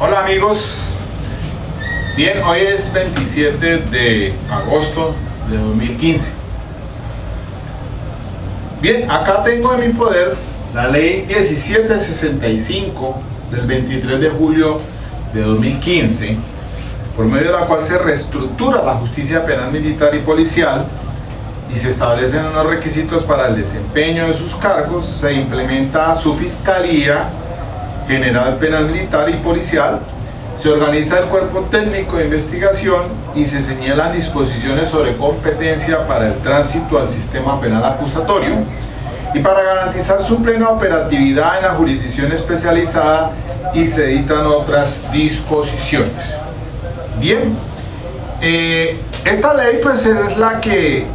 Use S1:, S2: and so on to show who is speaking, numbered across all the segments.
S1: Hola amigos, bien, hoy es 27 de agosto de 2015. Bien, acá tengo en mi poder la ley 1765 del 23 de julio de 2015, por medio de la cual se reestructura la justicia penal militar y policial y se establecen unos requisitos para el desempeño de sus cargos, se implementa su Fiscalía General Penal Militar y Policial, se organiza el cuerpo técnico de investigación y se señalan disposiciones sobre competencia para el tránsito al sistema penal acusatorio y para garantizar su plena operatividad en la jurisdicción especializada, y se dictan otras disposiciones. Bien, esta ley pues es la que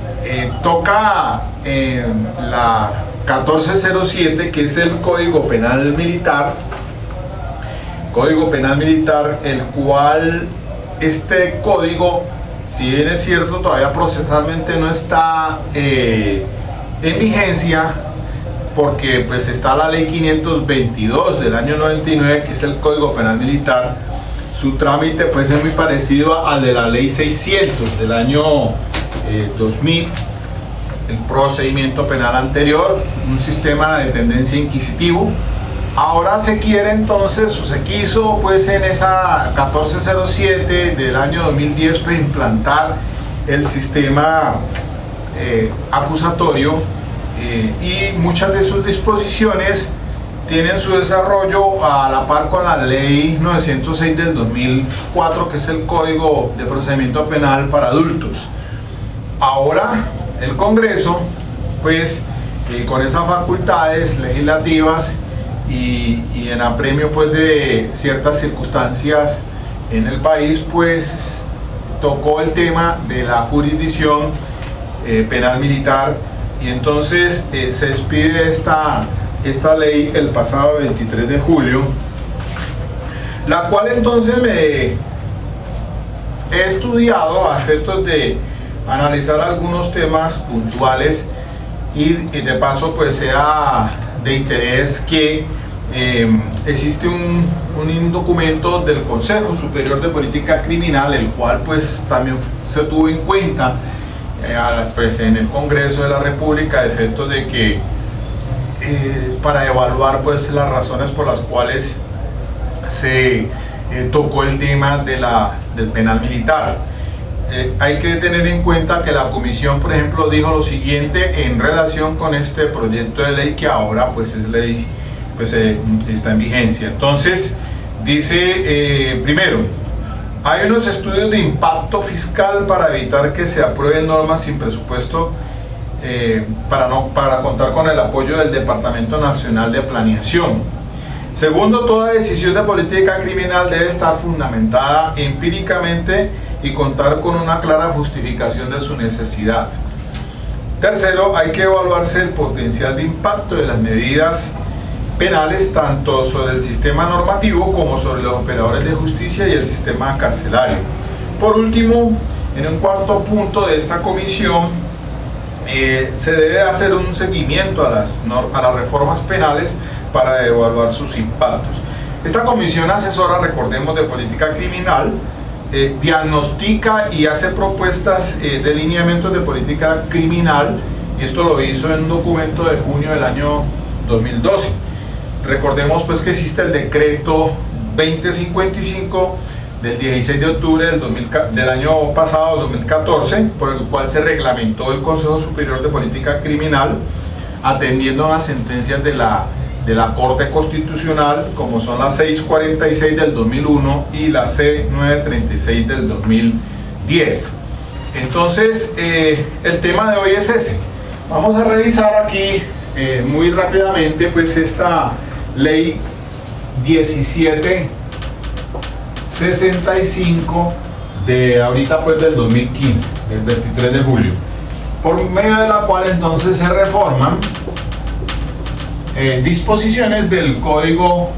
S1: toca la 1407, que es el Código Penal Militar, el cual este código, si bien es cierto, todavía procesalmente no está en vigencia, porque pues está la ley 522 del año 99, que es el Código Penal Militar. Su trámite pues es muy parecido al de la ley 600 del año 2000, el procedimiento penal anterior, un sistema de tendencia inquisitivo. Ahora se quiere entonces, o se quiso pues en esa 1407 del año 2010 pues implantar el sistema acusatorio, y muchas de sus disposiciones tienen su desarrollo a la par con la ley 906 del 2004, que es el Código de Procedimiento Penal para Adultos. Ahora el Congreso pues con esas facultades legislativas y en apremio pues de ciertas circunstancias en el país, pues tocó el tema de la jurisdicción penal militar, y entonces se expide esta ley el pasado 23 de julio, la cual entonces me he estudiado a efectos de analizar algunos temas puntuales, y de paso pues sea de interés que existe un documento del Consejo Superior de Política Criminal, el cual pues también se tuvo en cuenta pues en el Congreso de la República, a efectos de que para evaluar pues las razones por las cuales se tocó el tema del penal militar. Hay que tener en cuenta que la comisión, por ejemplo, dijo lo siguiente en relación con este proyecto de ley, que ahora pues es ley, pues está en vigencia. Entonces dice, primero, hay unos estudios de impacto fiscal para evitar que se aprueben normas sin presupuesto, para contar con el apoyo del Departamento Nacional de Planeación. Segundo, toda decisión de política criminal debe estar fundamentada empíricamente y contar con una clara justificación de su necesidad. Tercero, hay que evaluarse el potencial de impacto de las medidas penales tanto sobre el sistema normativo como sobre los operadores de justicia y el sistema carcelario. Por último, en un cuarto punto de esta comisión, se debe hacer un seguimiento a las reformas penales para evaluar sus impactos. Esta comisión asesora, recordemos, de política criminal, diagnostica y hace propuestas de lineamientos de política criminal, y esto lo hizo en un documento de junio del año 2012. Recordemos pues que existe el decreto 2055 del 16 de octubre del año pasado, 2014, por el cual se reglamentó el Consejo Superior de Política Criminal, atendiendo a las sentencias de la Corte Constitucional, como son la 646 del 2001 y la C936 del 2010. Entonces, el tema de hoy es ese. Vamos a revisar aquí muy rápidamente pues esta ley 1765 de ahorita pues del 2015, del 23 de julio, por medio de la cual entonces se reforman disposiciones del Código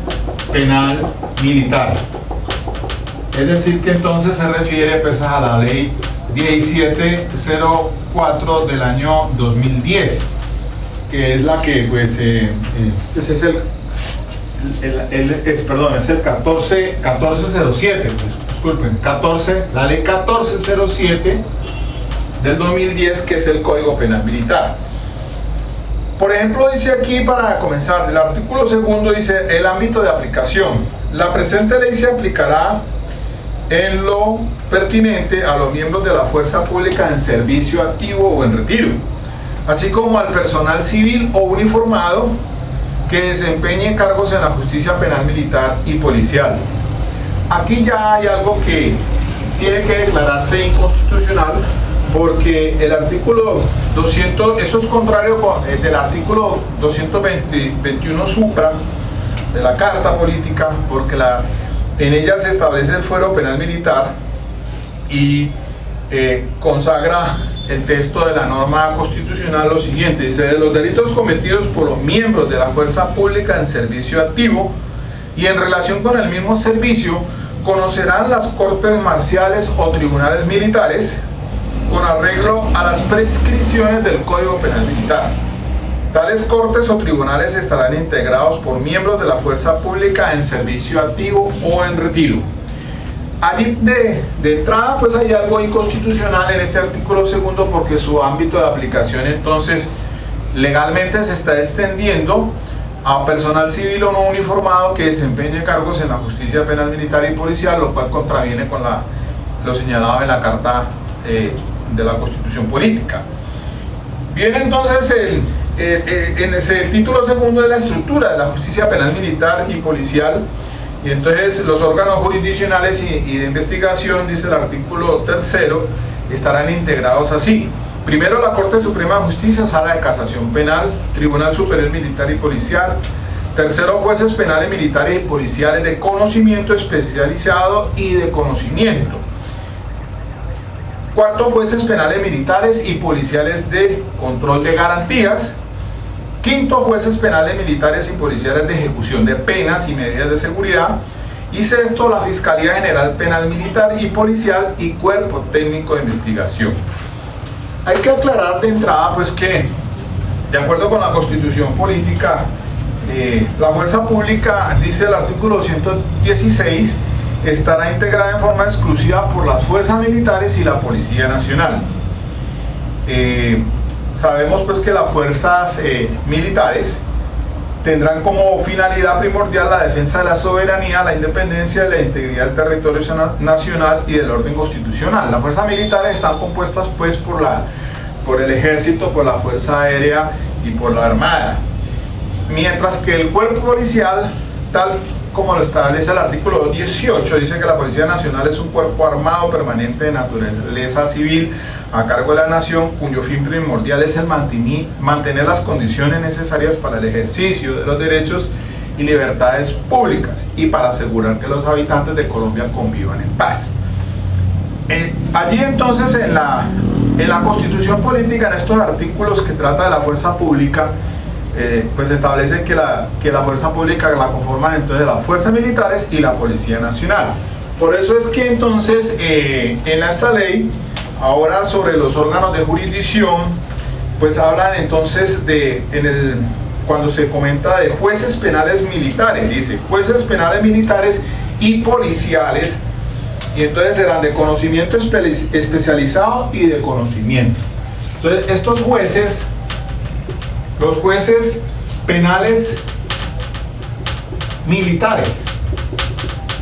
S1: Penal Militar. Es decir, que entonces se refiere pues a la ley 1704 del año 2010, que es la que pues ese es es el 1407, disculpen, la ley 1407 del 2010, que es el Código Penal Militar. Por ejemplo, dice aquí, para comenzar, el artículo 2 dice: el ámbito de aplicación. La presente ley se aplicará en lo pertinente a los miembros de la fuerza pública en servicio activo o en retiro, así como al personal civil o uniformado que desempeñe cargos en la justicia penal militar y policial. Aquí ya hay algo que tiene que declararse inconstitucional, porque el artículo 200, eso es contrario del artículo 221 supra de la Carta Política, porque en ella se establece el fuero penal militar y consagra el texto de la norma constitucional lo siguiente: dice: de los delitos cometidos por los miembros de la fuerza pública en servicio activo y en relación con el mismo servicio, conocerán las cortes marciales o tribunales militares con arreglo a las prescripciones del Código Penal Militar. Tales cortes o tribunales estarán integrados por miembros de la fuerza pública en servicio activo o en retiro. Allí de entrada pues hay algo inconstitucional en este artículo 2, porque su ámbito de aplicación entonces legalmente se está extendiendo a personal civil o no uniformado que desempeñe cargos en la justicia penal militar y policial, lo cual contraviene con lo señalado en la Carta de la Constitución Política. Viene entonces en ese título 2 de la estructura de la justicia penal militar y policial, y entonces los órganos jurisdiccionales y de investigación, dice el artículo 3, estarán integrados así: primero, la Corte Suprema de Justicia, Sala de Casación Penal, Tribunal Superior Militar y Policial; tercero, jueces penales militares y policiales de conocimiento especializado y de conocimiento; cuarto, jueces penales militares y policiales de control de garantías; quinto, jueces penales militares y policiales de ejecución de penas y medidas de seguridad; y sexto, la Fiscalía General Penal Militar y Policial y Cuerpo Técnico de Investigación. Hay que aclarar de entrada pues que, de acuerdo con la Constitución Política, la fuerza pública, dice el artículo 216, estará integrada en forma exclusiva por las fuerzas militares y la Policía Nacional. Sabemos pues que las fuerzas militares tendrán como finalidad primordial la defensa de la soberanía, la independencia y la integridad del territorio nacional y del orden constitucional. Las fuerzas militares están compuestas pues por el ejército, por la fuerza aérea y por la armada, mientras que el cuerpo policial, tal como lo establece el artículo 18, dice que la Policía Nacional es un cuerpo armado permanente de naturaleza civil a cargo de la nación, cuyo fin primordial es el mantener las condiciones necesarias para el ejercicio de los derechos y libertades públicas y para asegurar que los habitantes de Colombia convivan en paz. Allí entonces en la Constitución Política, en estos artículos que trata de la fuerza pública, pues establece que la fuerza pública la conforman entonces las fuerzas militares y la Policía Nacional. Por eso es que entonces en esta ley, ahora sobre los órganos de jurisdicción, pues hablan entonces cuando se comenta de jueces penales militares, dice jueces penales militares y policiales, y entonces serán de conocimiento especializado y de conocimiento. Entonces estos jueces, los jueces penales militares,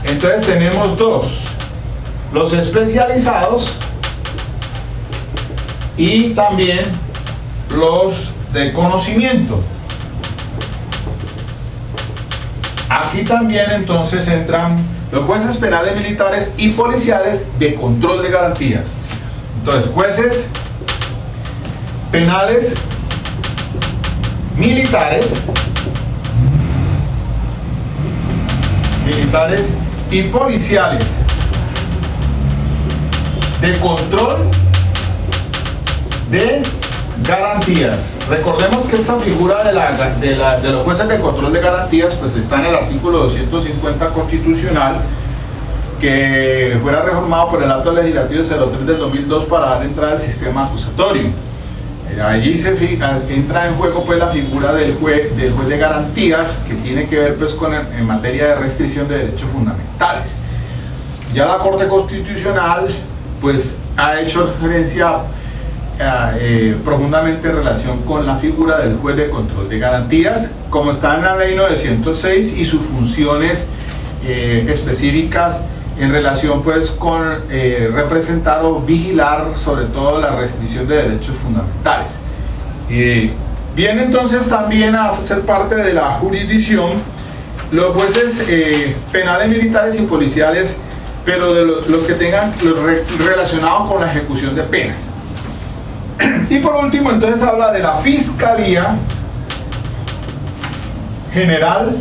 S1: entonces tenemos dos: los especializados y también los de conocimiento. Aquí también entonces entran los jueces penales militares y policiales de control de garantías. Entonces, jueces penales militares y policiales de control de garantías. Recordemos que esta figura de los jueces de control de garantías pues está en el artículo 250 constitucional, que fuera reformado por el acto legislativo 03 del 2002 para dar entrada al sistema acusatorio. Allí entra en juego pues la figura del juez de garantías, que tiene que ver pues en materia de restricción de derechos fundamentales. Ya la Corte Constitucional pues ha hecho referencia profundamente en relación con la figura del juez de control de garantías, como está en la ley 906, y sus funciones específicas en relación pues con representar o vigilar sobre todo la restricción de derechos fundamentales. Viene entonces también a ser parte de la jurisdicción los jueces penales, militares y policiales, pero de los que tengan relacionados con la ejecución de penas. Y por último entonces habla de la Fiscalía General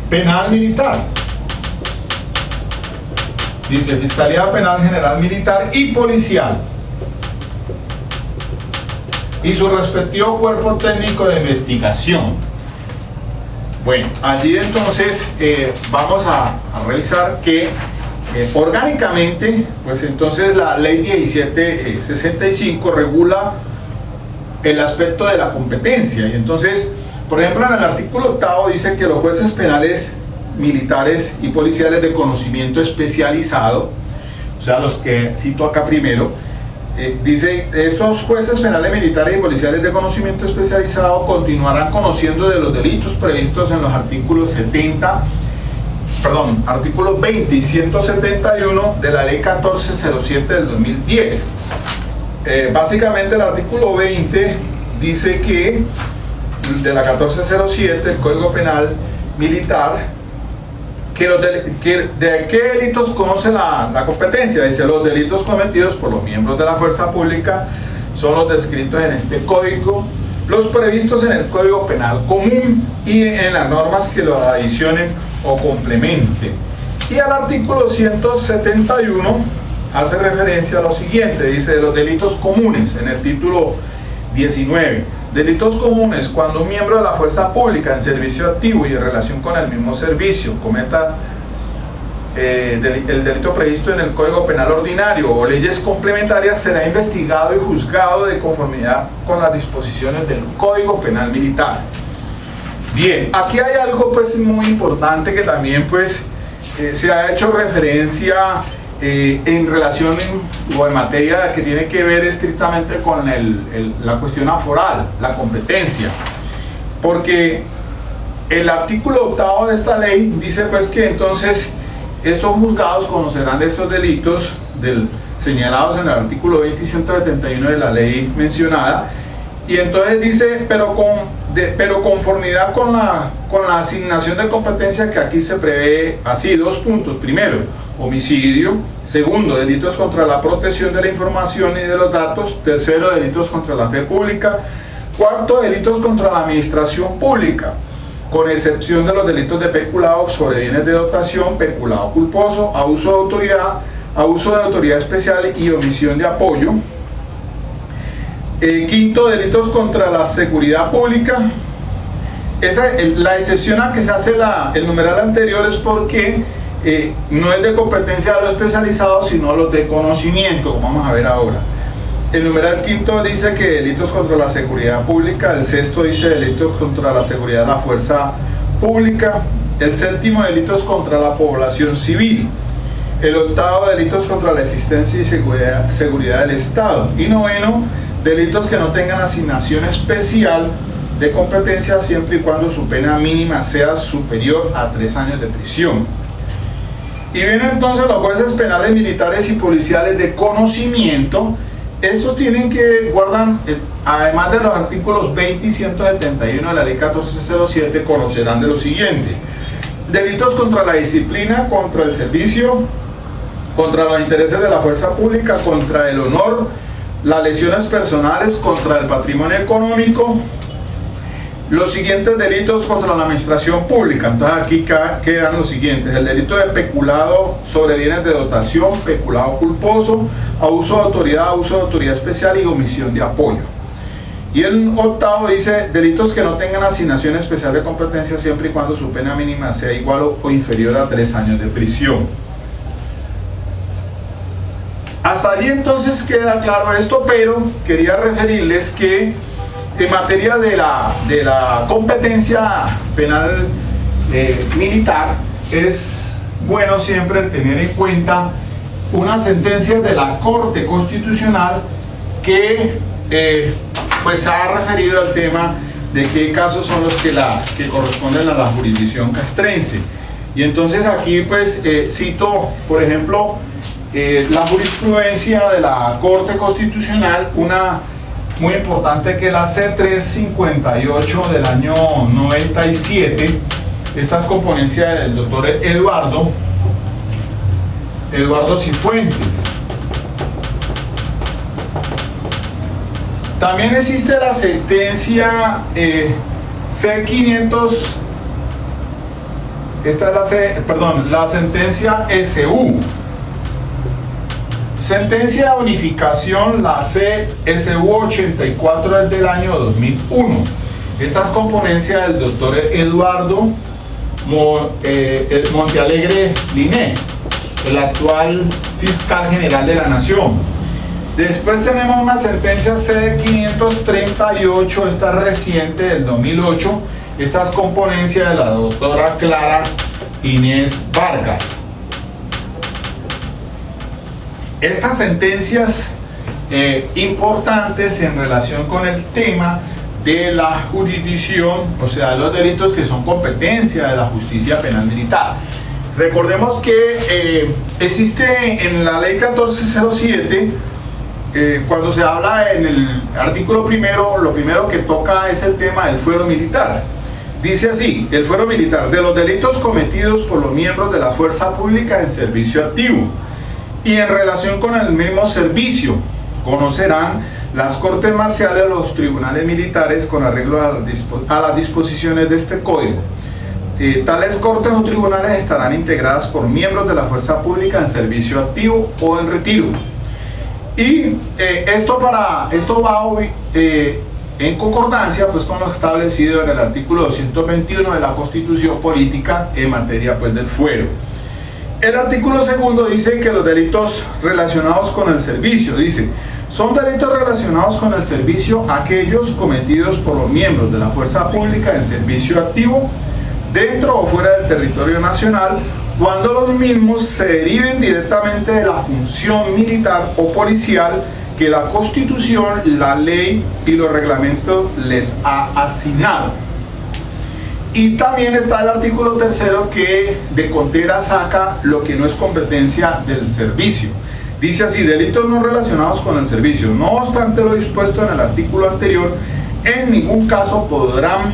S1: Penal Militar. Dice Fiscalía Penal General Militar y Policial y su respectivo cuerpo técnico de investigación. Bueno, allí entonces vamos a revisar que orgánicamente, pues entonces la ley 1765 regula el aspecto de la competencia, y entonces, por ejemplo, en el artículo 8 dice que los jueces penales, militares y policiales de conocimiento especializado, o sea, los que cito acá primero, dice: estos jueces penales, militares y policiales de conocimiento especializado continuarán conociendo de los delitos previstos en los artículos 20 y 171 de la ley 1407 del 2010. Básicamente el artículo 20 dice que de la 1407, el Código Penal Militar, de qué delitos conoce la competencia. Dice: los delitos cometidos por los miembros de la fuerza pública son los descritos en este código, los previstos en el Código Penal Común y en las normas que lo adicionen o complementen. Y al artículo 171 hace referencia a lo siguiente, dice: de los delitos comunes, en el título 19, delitos comunes: cuando un miembro de la fuerza pública en servicio activo y en relación con el mismo servicio cometa el delito previsto en el Código Penal Ordinario o leyes complementarias, será investigado y juzgado de conformidad con las disposiciones del Código Penal Militar. Bien, aquí hay algo pues muy importante que también pues se ha hecho referencia en relación o en materia que tiene que ver estrictamente con la cuestión aforal, la competencia, porque el artículo 8 de esta ley dice pues que entonces estos juzgados conocerán de estos delitos señalados en el artículo 20 y 171 de la ley mencionada, y entonces dice pero conformidad con la asignación de competencia que aquí se prevé así: 2 puntos. Primero, homicidio. Segundo, delitos contra la protección de la información y de los datos. Tercero, delitos contra la fe pública. Cuarto, delitos contra la administración pública, con excepción de los delitos de peculado sobre bienes de dotación, peculado culposo, abuso de autoridad especial y omisión de apoyo. Quinto, delitos contra la seguridad pública. La excepción a que se hace el numeral anterior es porque no es de competencia a lo especializado, sino a los de conocimiento, como vamos a ver ahora. El numeral quinto dice que delitos contra la seguridad pública. El sexto dice delitos contra la seguridad de la fuerza pública. El séptimo, delitos contra la población civil. El octavo, delitos contra la existencia y seguridad del Estado. Y noveno, delitos que no tengan asignación especial de competencia, siempre y cuando su pena mínima sea superior a 3 años de prisión. Y vienen entonces los jueces penales, militares y policiales de conocimiento. Estos guardan, además de los artículos 20 y 171 de la ley 1407, conocerán de lo siguiente: delitos contra la disciplina, contra el servicio, contra los intereses de la fuerza pública, contra el honor, las lesiones personales, contra el patrimonio económico. Los siguientes delitos contra la administración pública. Entonces aquí quedan los siguientes: el delito de peculado sobre bienes de dotación, peculado culposo, abuso de autoridad especial y omisión de apoyo. Y el octavo dice delitos que no tengan asignación especial de competencia, siempre y cuando su pena mínima sea igual o inferior a 3 años de prisión. Hasta allí entonces queda claro esto, pero quería referirles que en materia de la competencia penal militar, es bueno siempre tener en cuenta una sentencia de la Corte Constitucional que pues ha referido al tema de qué casos son los que corresponden a la jurisdicción castrense. Y entonces aquí pues cito, por ejemplo, la jurisprudencia de la Corte Constitucional, una muy importante que es la C358 del año 97. Esta es componencia del doctor Eduardo Cifuentes. También existe la sentencia C500, esta es la sentencia SU. Sentencia de unificación, la CSU 84 del año 2001. Esta es componencia del doctor Eduardo Montealegre Liné, el actual fiscal general de la Nación. Después tenemos una sentencia C538, esta reciente del 2008. Esta es componencia de la doctora Clara Inés Vargas. Estas sentencias importantes en relación con el tema de la jurisdicción, o sea, los delitos que son competencia de la justicia penal militar. Recordemos que existe en la ley 1407, cuando se habla en el artículo primero, lo primero que toca es el tema del fuero militar. Dice así: el fuero militar, de los delitos cometidos por los miembros de la fuerza pública en servicio activo y en relación con el mismo servicio, conocerán las cortes marciales o los tribunales militares con arreglo a las disposiciones de este código. Tales cortes o tribunales estarán integradas por miembros de la fuerza pública en servicio activo o en retiro. Y esto va en concordancia pues con lo establecido en el artículo 221 de la Constitución Política en materia pues del fuero. El artículo segundo dice que los delitos relacionados con el servicio, dice: son delitos relacionados con el servicio aquellos cometidos por los miembros de la fuerza pública en servicio activo dentro o fuera del territorio nacional, cuando los mismos se deriven directamente de la función militar o policial que la Constitución, la ley y los reglamentos les ha asignado. Y también está el artículo tercero, que de contera saca lo que no es competencia del servicio. Dice así: delitos no relacionados con el servicio. No obstante lo dispuesto en el artículo anterior, en ningún caso podrán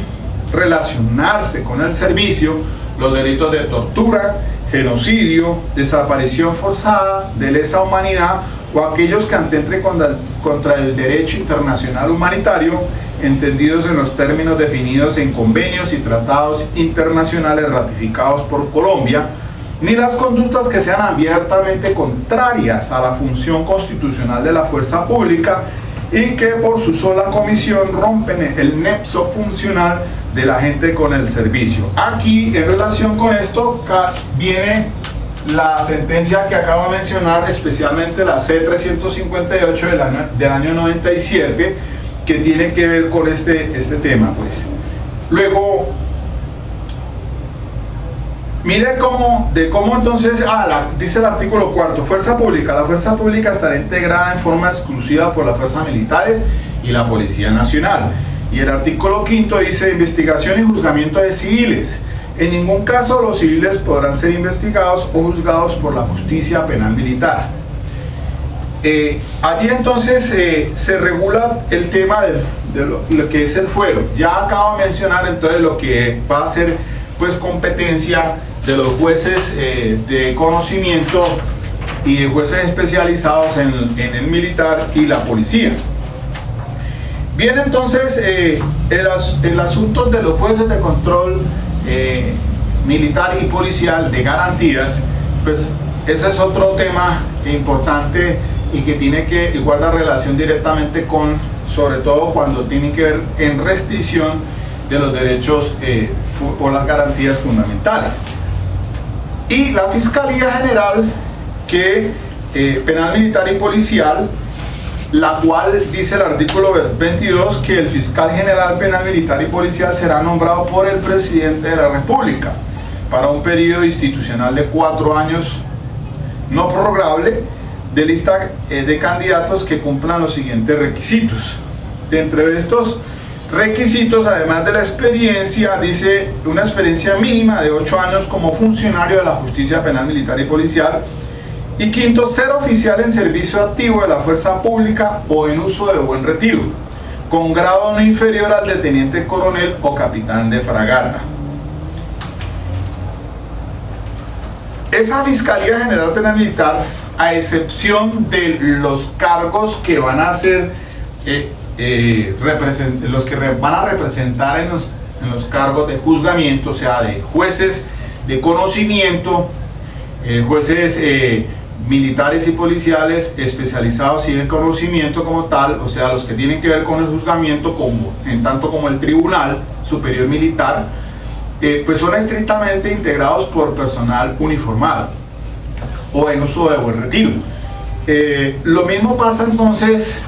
S1: relacionarse con el servicio los delitos de tortura, genocidio, desaparición forzada, de lesa humanidad o aquellos que atenten contra el derecho internacional humanitario, entendidos en los términos definidos en convenios y tratados internacionales ratificados por Colombia, ni las conductas que sean abiertamente contrarias a la función constitucional de la fuerza pública y que por su sola comisión rompen el nexo funcional del agente con el servicio. Aquí, en relación con esto, viene la sentencia que acabo de mencionar, especialmente la C358 del año 97, que tiene que ver con este tema, pues. Luego, mire cómo entonces, dice el artículo cuarto: fuerza pública. La fuerza pública estará integrada en forma exclusiva por las fuerzas militares y la Policía Nacional. Y el artículo quinto dice: investigación y juzgamiento de civiles. En ningún caso los civiles podrán ser investigados o juzgados por la justicia penal militar. Allí entonces se regula el tema de lo que es el fuero. Ya acabo de mencionar entonces lo que va a ser pues competencia de los jueces de conocimiento y de jueces especializados en el militar y la policía. Bien, entonces el asunto de los jueces de control militar y policial de garantías, pues ese es otro tema importante y que tiene que guardar relación directamente con, sobre todo cuando tiene que ver en restricción de los derechos o las garantías fundamentales. Y la Fiscalía General, que penal militar y policial, la cual dice el artículo 22 que el fiscal general penal militar y policial será nombrado por el presidente de la República para un periodo institucional de 4 años no prorrogable, de lista de candidatos que cumplan los siguientes requisitos. Dentro de estos requisitos, además de la experiencia, dice una experiencia mínima de 8 años como funcionario de la justicia penal militar y policial, y quinto, ser oficial en servicio activo de la fuerza pública o en uso de buen retiro, con grado no inferior al de teniente coronel o capitán de fragata. Esa Fiscalía General Penal Militar, a excepción de los cargos que van a ser los que van a representar en los cargos de juzgamiento, o sea, de jueces de conocimiento, jueces militares y policiales especializados y de conocimiento como tal, o sea, los que tienen que ver con el juzgamiento, en tanto como el Tribunal Superior Militar, pues son estrictamente integrados por personal uniformado o en uso de buen retiro. Lo mismo pasa entonces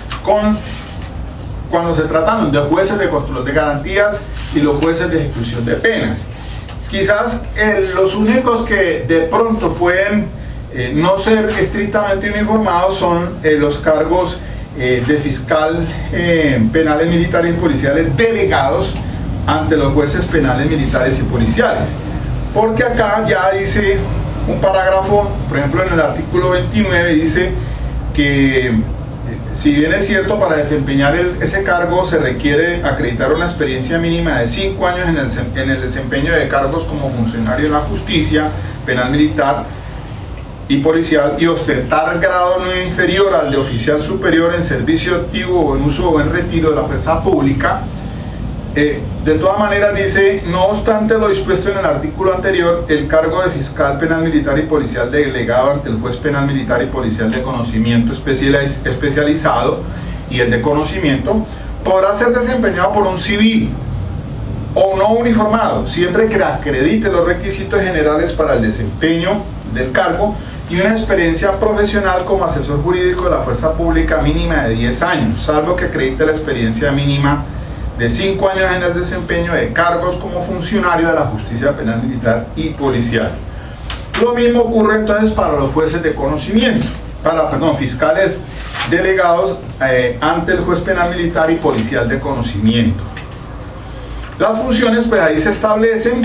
S1: cuando se tratan de jueces de control de garantías y los jueces de ejecución de penas. Quizás los únicos que de pronto pueden no ser estrictamente uniformados son los cargos de fiscal penales militares y policiales delegados ante los jueces penales militares y policiales, porque acá ya dice un parágrafo, por ejemplo en el artículo 29 dice que si bien es cierto, para desempeñar ese cargo se requiere acreditar una experiencia mínima de 5 años en el desempeño de cargos como funcionario de la justicia penal militar y policial y ostentar grado no inferior al de oficial superior en servicio activo o en uso o en retiro de la fuerza pública. De todas maneras dice, no obstante lo dispuesto en el artículo anterior, el cargo de fiscal penal militar y policial delegado ante el juez penal militar y policial de conocimiento especializado y el de conocimiento podrá ser desempeñado por un civil o no uniformado, siempre que acredite los requisitos generales para el desempeño del cargo y una experiencia profesional como asesor jurídico de la fuerza pública mínima de 10 años, salvo que acredite la experiencia mínima de 5 años en el desempeño de cargos como funcionario de la justicia penal militar y policial. Lo mismo ocurre entonces para los jueces de conocimiento, fiscales delegados ante el juez penal militar y policial de conocimiento. Las funciones pues ahí se establecen.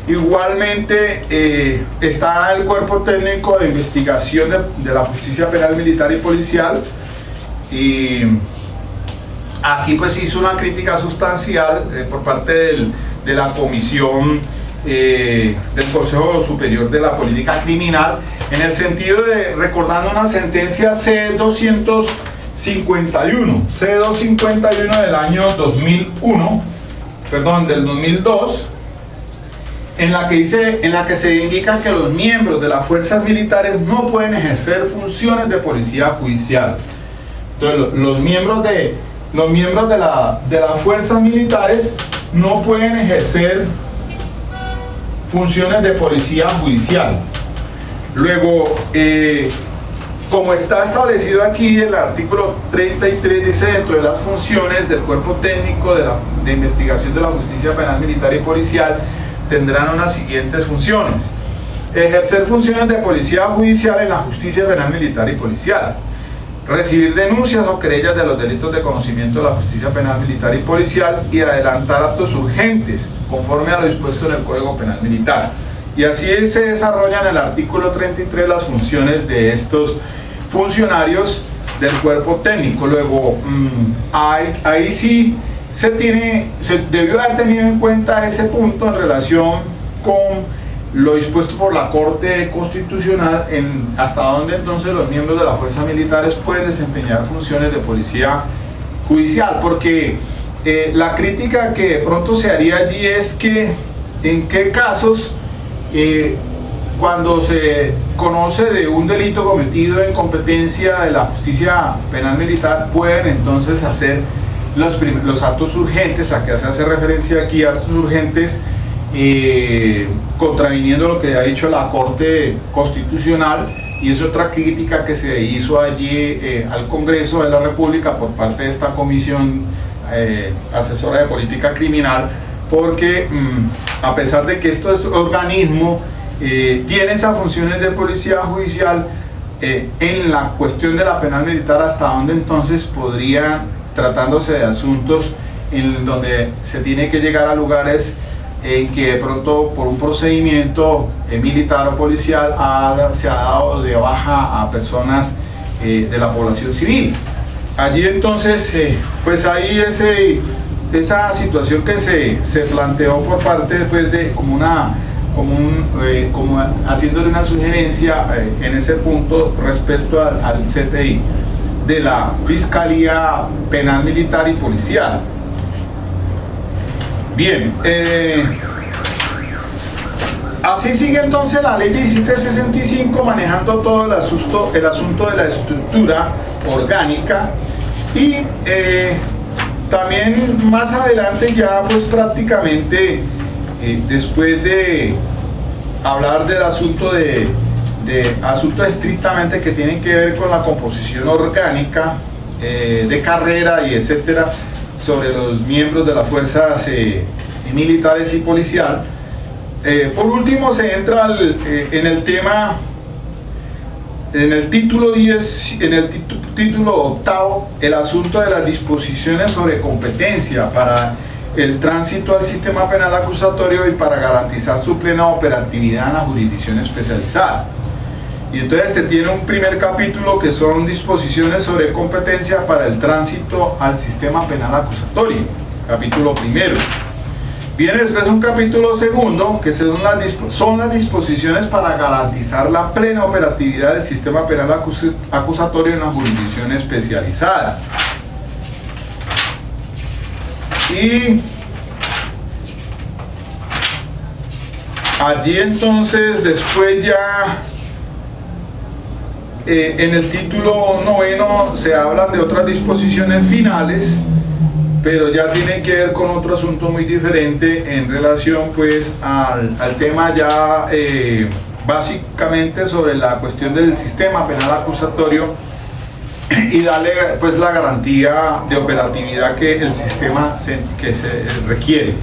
S1: Igualmente está el cuerpo técnico de investigación de la justicia penal militar y policial, y aquí pues hizo una crítica sustancial por parte de la comisión del Consejo Superior de la Política Criminal, en el sentido de, recordando una sentencia C251 del año 2002, en la que se indica que los miembros de las fuerzas militares no pueden ejercer funciones de policía judicial. Entonces los miembros de las fuerzas militares no pueden ejercer funciones de policía judicial. Luego, como está establecido aquí el artículo 33, dice, dentro de las funciones del cuerpo técnico de investigación de la justicia penal militar y policial tendrán unas siguientes funciones: ejercer funciones de policía judicial en la justicia penal militar y policial, recibir denuncias o querellas de los delitos de conocimiento de la justicia penal militar y policial y adelantar actos urgentes conforme a lo dispuesto en el Código Penal Militar. Y así se desarrollan en el artículo 33 las funciones de estos funcionarios del cuerpo técnico. Luego, ahí sí se debió haber tenido en cuenta ese punto en relación con lo dispuesto por la Corte Constitucional, hasta donde entonces los miembros de las fuerzas militares pueden desempeñar funciones de policía judicial, porque la crítica que de pronto se haría allí es que en qué casos, cuando se conoce de un delito cometido en competencia de la justicia penal militar, pueden entonces hacer los actos urgentes, a que se hace referencia aquí, actos urgentes, contraviniendo lo que ha dicho la Corte Constitucional, y es otra crítica que se hizo allí al Congreso de la República por parte de esta comisión asesora de política criminal, porque a pesar de que esto es organismo, tiene esas funciones de policía judicial, en la cuestión de la penal militar, hasta donde entonces podría, tratándose de asuntos en donde se tiene que llegar a lugares en que de pronto por un procedimiento militar o policial se ha dado de baja a personas de la población civil. Allí entonces pues hay esa situación que se planteó por parte después de como haciéndole una sugerencia en ese punto respecto al CTI de la Fiscalía Penal Militar y Policial. Bien, así sigue entonces la ley 1765 manejando todo el asunto de la estructura orgánica, y también más adelante ya pues prácticamente después de hablar del asunto de asuntos estrictamente que tienen que ver con la composición orgánica de carrera y etcétera, sobre los miembros de las fuerzas militares y policial. Por último se entra en el tema, en el título 10, en el título octavo, el asunto de las disposiciones sobre competencia para el tránsito al sistema penal acusatorio y para garantizar su plena operatividad en la jurisdicción especializada. Y entonces se tiene un primer capítulo que son disposiciones sobre competencia para el tránsito al sistema penal acusatorio, capítulo primero. Viene después un capítulo segundo que son las disposiciones para garantizar la plena operatividad del sistema penal acusatorio en la jurisdicción especializada. Y allí entonces después ya en el título noveno se hablan de otras disposiciones finales, pero ya tienen que ver con otro asunto muy diferente en relación pues al tema ya básicamente sobre la cuestión del sistema penal acusatorio y darle pues la garantía de operatividad que el sistema se requiere.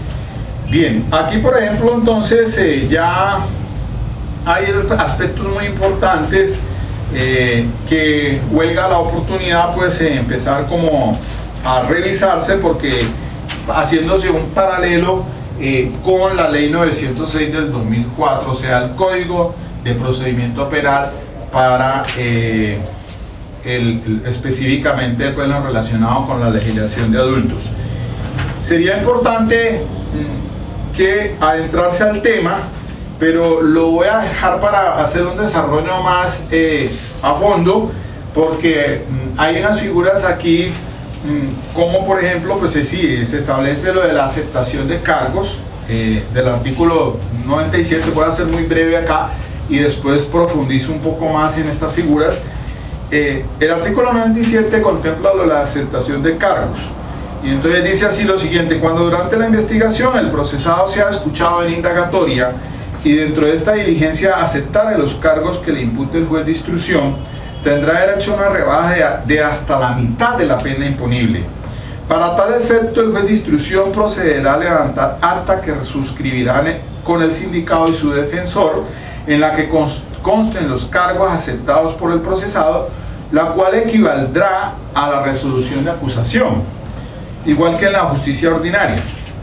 S1: Bien, aquí por ejemplo entonces ya hay aspectos muy importantes que huelga la oportunidad pues empezar como a revisarse, porque haciéndose un paralelo con la ley 906 del 2004, o sea el Código de Procedimiento Penal para específicamente pues lo relacionado con la legislación de adultos. Sería importante que adentrarse al tema, pero lo voy a dejar para hacer un desarrollo más a fondo, porque hay unas figuras aquí como por ejemplo pues sí, se establece lo de la aceptación de cargos del artículo 97. Voy a ser muy breve acá y después profundizo un poco más en estas figuras. El artículo 97 contempla lo de la aceptación de cargos, y entonces dice así lo siguiente: cuando durante la investigación el procesado sea escuchado en indagatoria y dentro de esta diligencia aceptare los cargos que le impute el juez de instrucción, tendrá derecho a una rebaja de hasta la mitad de la pena imponible. Para tal efecto, el juez de instrucción procederá a levantar acta que suscribirán con el sindicado y su defensor, en la que consten los cargos aceptados por el procesado, la cual equivaldrá a la resolución de acusación, igual que en la justicia ordinaria,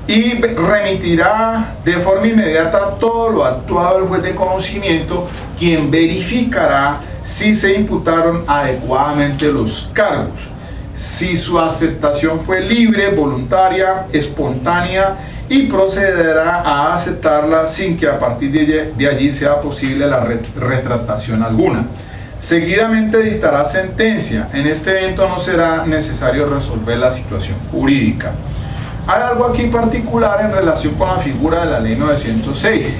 S1: y remitirá de forma inmediata todo lo actuado al juez de conocimiento, quien verificará si se imputaron adecuadamente los cargos, si su aceptación fue libre, voluntaria, espontánea, y procederá a aceptarla sin que a partir de allí sea posible la retractación alguna. Seguidamente dictará sentencia. En este evento no será necesario resolver la situación jurídica. Hay algo aquí particular en relación con la figura de la ley 906,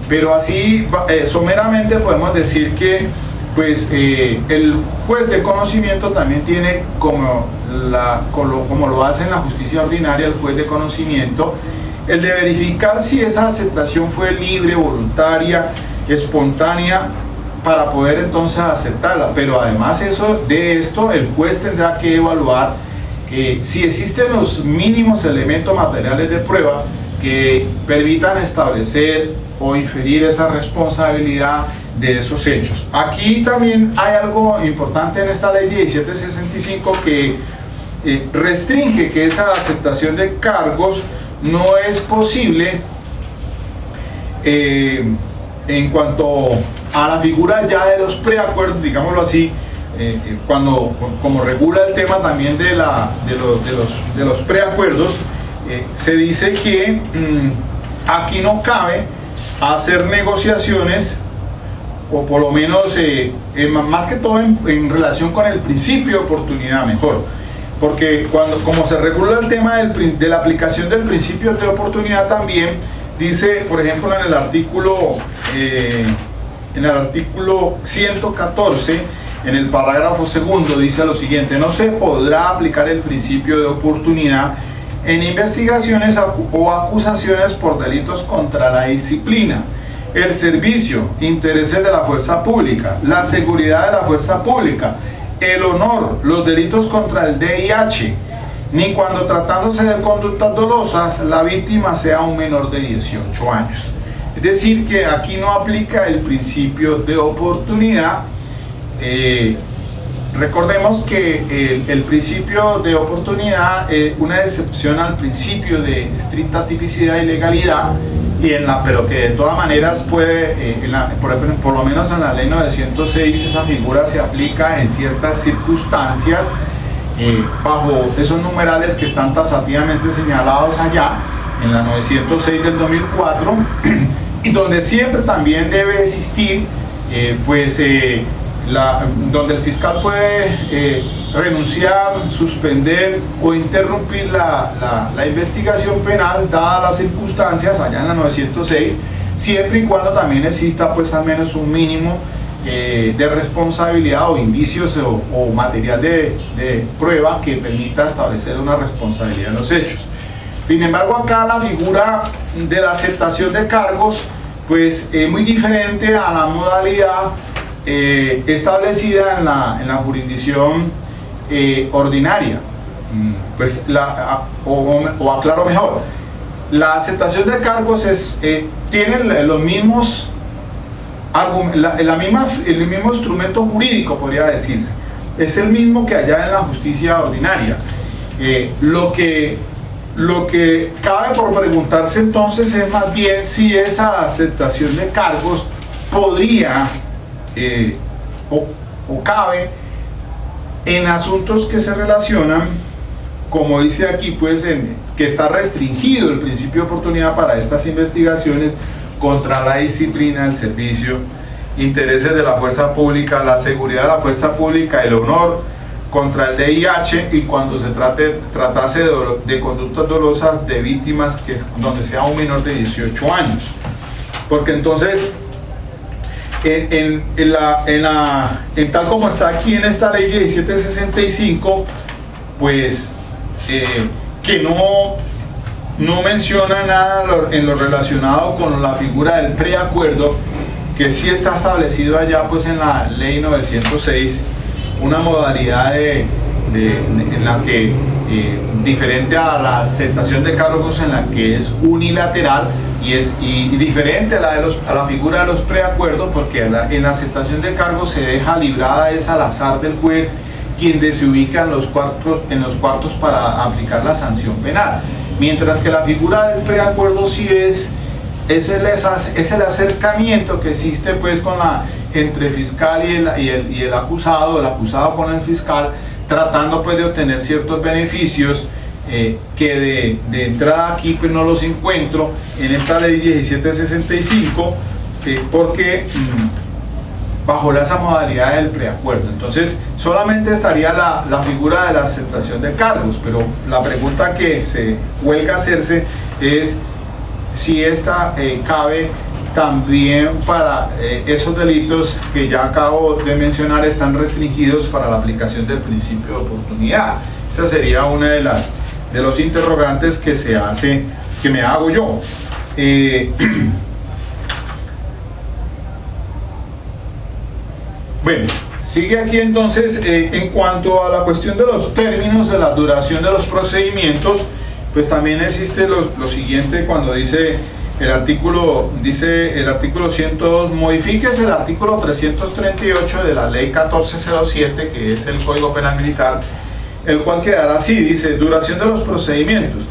S1: pero así someramente podemos decir que pues el juez de conocimiento también tiene, como lo hace en la justicia ordinaria el juez de conocimiento, el de verificar si esa aceptación fue libre, voluntaria, espontánea, para poder entonces aceptarla. Pero además de esto, el juez tendrá que evaluar si existen los mínimos elementos materiales de prueba que permitan establecer o inferir esa responsabilidad de esos hechos. Aquí también hay algo importante en esta ley 1765 que restringe que esa aceptación de cargos no es posible en cuanto a la figura ya de los preacuerdos, digámoslo así, como regula el tema también de los preacuerdos, se dice que aquí no cabe hacer negociaciones, o por lo menos más que todo en relación con el principio de oportunidad, mejor, porque como se regula el tema de la aplicación del principio de oportunidad, también dice, por ejemplo, en el artículo 114, en el parágrafo segundo, dice lo siguiente: no se podrá aplicar el principio de oportunidad en investigaciones o acusaciones por delitos contra la disciplina, el servicio, intereses de la fuerza pública, la seguridad de la fuerza pública, el honor, los delitos contra el DIH, ni cuando tratándose de conductas dolosas la víctima sea un menor de 18 años. Es decir, que aquí no aplica el principio de oportunidad. Recordemos que el principio de oportunidad es una excepción al principio de estricta tipicidad y legalidad, pero que de todas maneras puede, por lo menos en la ley 906, esa figura se aplica en ciertas circunstancias bajo esos numerales que están tasativamente señalados allá en la 906 del 2004 y donde siempre también debe existir donde el fiscal puede renunciar, suspender o interrumpir la investigación penal dadas las circunstancias allá en la 906, siempre y cuando también exista pues al menos un mínimo de responsabilidad o indicios o material de prueba que permita establecer una responsabilidad en los hechos. Sin embargo, acá la figura de la aceptación de cargos pues es muy diferente a la modalidad establecida en la jurisdicción ordinaria. Pues o aclaro mejor, la aceptación de cargos tiene los mismos el mismo instrumento jurídico, podría decirse, es el mismo que allá en la justicia ordinaria. Lo que cabe por preguntarse entonces es más bien si esa aceptación de cargos podría o cabe en asuntos que se relacionan, como dice aquí, pues que está restringido el principio de oportunidad para estas investigaciones contra la disciplina, el servicio, intereses de la fuerza pública, la seguridad de la fuerza pública, el honor, contra el DIH y cuando se tratase de conductas dolosas de víctimas donde sea un menor de 18 años. Porque entonces en tal como está aquí en esta ley 1765, pues que no menciona nada en lo relacionado con la figura del preacuerdo, que sí está establecido allá pues en la ley 906, una modalidad en la que diferente a la aceptación de cargos, en la que es unilateral y diferente a la figura de los preacuerdos, porque en la aceptación de cargos se deja librada es al azar del juez quien se ubica en los cuartos para aplicar la sanción penal, mientras que la figura del preacuerdo sí es el acercamiento que existe pues entre el fiscal y el acusado con el fiscal, tratando pues de obtener ciertos beneficios que de entrada aquí pues no los encuentro en esta ley 1765, porque bajo esa modalidad del preacuerdo. Entonces solamente estaría la figura de la aceptación de cargos, pero la pregunta que se huelga hacerse es si esta cabe también para esos delitos que ya acabo de mencionar, están restringidos para la aplicación del principio de oportunidad. Esa sería una de los interrogantes que me hago yo. Bueno, sigue aquí entonces en cuanto a la cuestión de los términos de la duración de los procedimientos, pues también existe lo siguiente cuando dice el artículo 102, modifíquese el artículo 338 de la ley 1407, que es el Código Penal Militar, el cual quedará así, dice: duración de los procedimientos.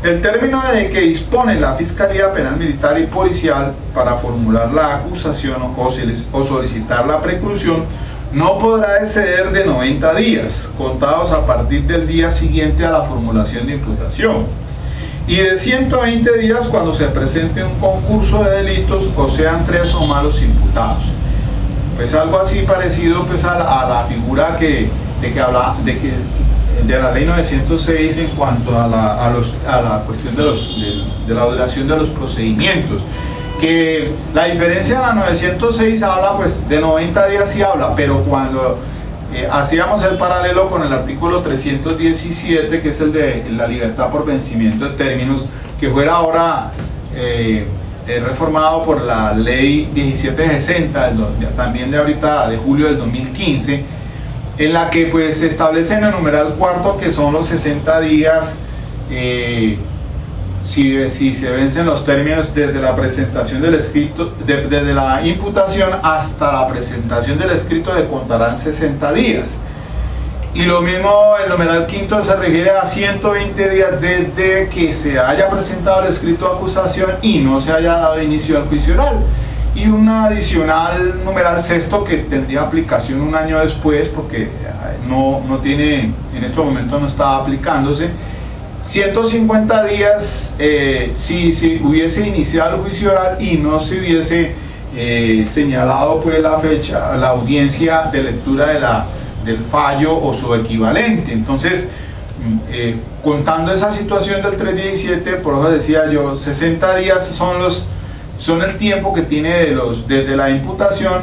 S1: El término de que dispone la Fiscalía Penal Militar y Policial para formular la acusación o solicitar la preclusión no podrá exceder de 90 días, contados a partir del día siguiente a la formulación de imputación, y de 120 días cuando se presente un concurso de delitos o sean 3 o más los imputados. Pues algo así parecido pues a la figura de la ley 906 en cuanto a la cuestión de la duración de los procedimientos, que la diferencia de la 906 habla pues de 90 días, sí habla, pero cuando hacíamos el paralelo con el artículo 317, que es el de la libertad por vencimiento de términos, que fuera ahora reformado por la ley 1760, también de ahorita, de julio del 2015, en la que pues se establece en el numeral cuarto que son los 60 días si se vencen los términos desde la presentación del escrito, desde la imputación hasta la presentación del escrito, de contarán 60 días. Y lo mismo el numeral quinto se refiere a 120 días desde que se haya presentado el escrito de acusación y no se haya dado inicio al juicio oral. Y un adicional numeral sexto que tendría aplicación un año después, porque no tiene, en este momento no está aplicándose. 150 días si hubiese iniciado el juicio oral y no se hubiese señalado pues la fecha, la audiencia de lectura del fallo o su equivalente. Entonces, contando esa situación del 317, por eso decía yo, 60 días son el tiempo que tiene desde la imputación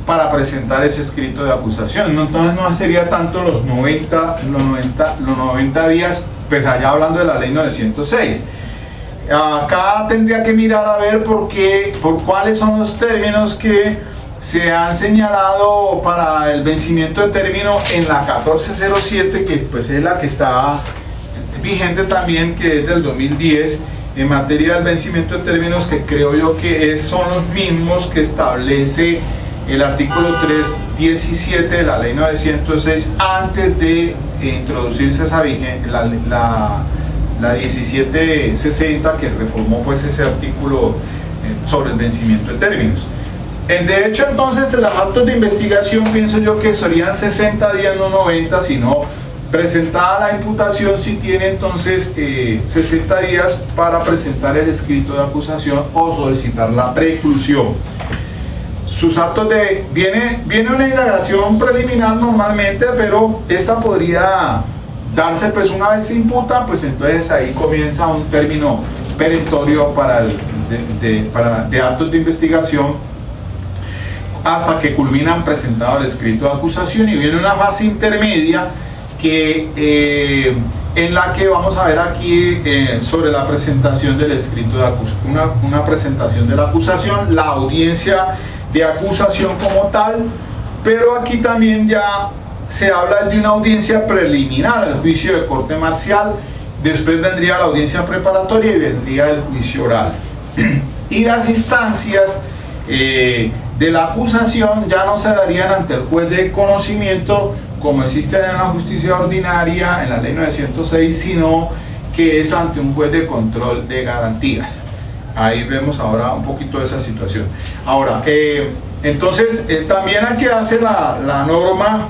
S1: para presentar ese escrito de acusación. Entonces no sería tanto los 90 días, pues allá hablando de la ley 906. Acá tendría que mirar a ver por cuáles son los términos que se han señalado para el vencimiento de término en la 1407, que pues es la que está vigente también, que es del 2010, en materia del vencimiento de términos, que creo yo que son los mismos que establece el artículo 317 de la ley 906 antes de introducirse esa la 1760, que reformó pues ese artículo sobre el vencimiento de términos. De hecho, entonces, de los actos de investigación pienso yo que serían 60 días, no 90, sino presentada la imputación, si tiene entonces 60 días para presentar el escrito de acusación o solicitar la preclusión. Sus actos viene una indagación preliminar normalmente, pero esta podría darse pues una vez se imputa, pues entonces ahí comienza un término perentorio de actos de investigación hasta que culminan presentado el escrito de acusación, y viene una fase intermedia en la que vamos a ver aquí sobre la presentación del escrito de acusación, una presentación de la acusación, la audiencia de acusación como tal, pero aquí también ya se habla de una audiencia preliminar, el juicio de corte marcial, después vendría la audiencia preparatoria y vendría el juicio oral. Y las instancias de la acusación ya no se darían ante el juez de conocimiento como existe en la justicia ordinaria, en la ley 906, sino que es ante un juez de control de garantías. Ahí vemos ahora un poquito de esa situación. Ahora, entonces también aquí hace la norma,